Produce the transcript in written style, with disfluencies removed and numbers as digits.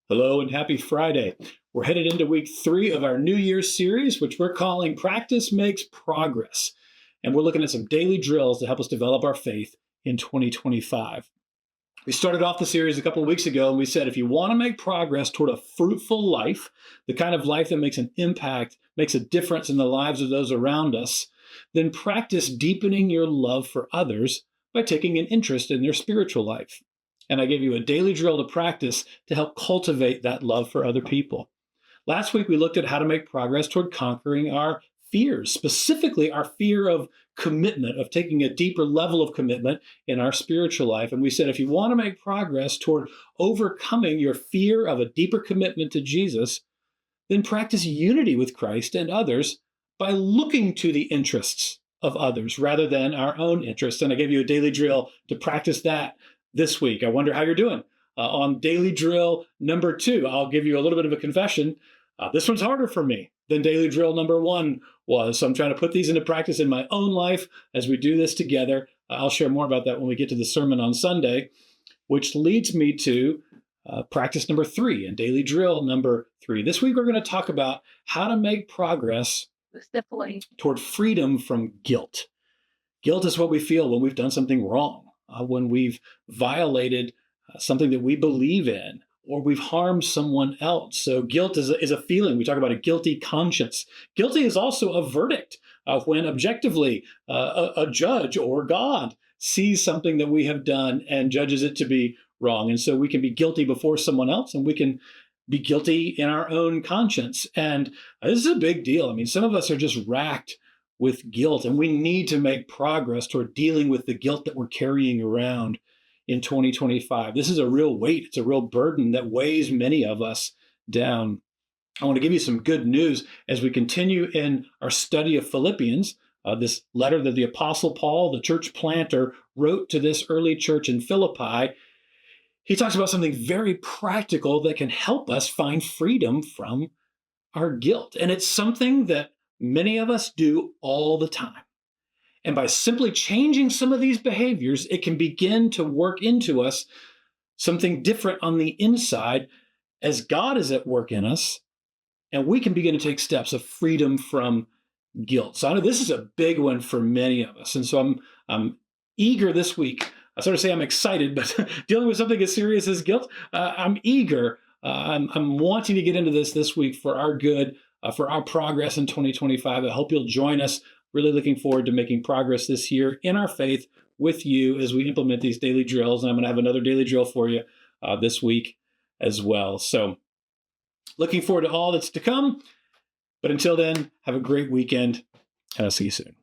Hello and happy Friday. We're headed into week 3 of our New Year's series, which we're calling Practice Makes Progress. And we're looking at some daily drills to help us develop our faith in 2025. We started off the series a couple of weeks ago and we said if you want to make progress toward a fruitful life, the kind of life that makes an impact, makes a difference in the lives of those around us, then practice deepening your love for others by taking an interest in their spiritual life. And I gave you a daily drill to practice to help cultivate that love for other people. Last week, we looked at how to make progress toward conquering our fears, specifically our fear of commitment, of taking a deeper level of commitment in our spiritual life. And we said, if you want to make progress toward overcoming your fear of a deeper commitment to Jesus, then practice unity with Christ and others by looking to the interests of others rather than our own interests. And I gave you a daily drill to practice that this week. I wonder how you're doing. On daily drill number 2, I'll give you a little bit of a confession. This one's harder for me than daily drill number 1 was. So I'm trying to put these into practice in my own life as we do this together. I'll share more about that when we get to the sermon on Sunday, which leads me to practice number 3 and daily drill number 3. This week, we're going to talk about how to make progress toward freedom from guilt. Guilt is what we feel when we've done something wrong. When we've violated something that we believe in, or we've harmed someone else. So guilt is a feeling. We talk about a guilty conscience. Guilty is also a verdict when objectively a judge or God sees something that we have done and judges it to be wrong. And so we can be guilty before someone else, and we can be guilty in our own conscience. And this is a big deal. I mean, some of us are just racked with guilt, and we need to make progress toward dealing with the guilt that we're carrying around in 2025. This is a real weight. It's a real burden that weighs many of us down. I want to give you some good news as we continue in our study of Philippians, this letter that the Apostle Paul, the church planter, wrote to this early church in Philippi. He talks about something very practical that can help us find freedom from our guilt. And it's something that many of us do all the time. And by simply changing some of these behaviors, it can begin to work into us something different on the inside as God is at work in us, and we can begin to take steps of freedom from guilt. So I know this is a big one for many of us. And so I'm eager this week. I sort of say I'm excited, but dealing with something as serious as guilt, I'm eager. I'm wanting to get into this week for our good, for our progress in 2025. I hope you'll join us. Really looking forward to making progress this year in our faith with you as we implement these daily drills. And I'm going to have another daily drill for you this week as well. So looking forward to all that's to come. But until then, have a great weekend, and I'll see you soon.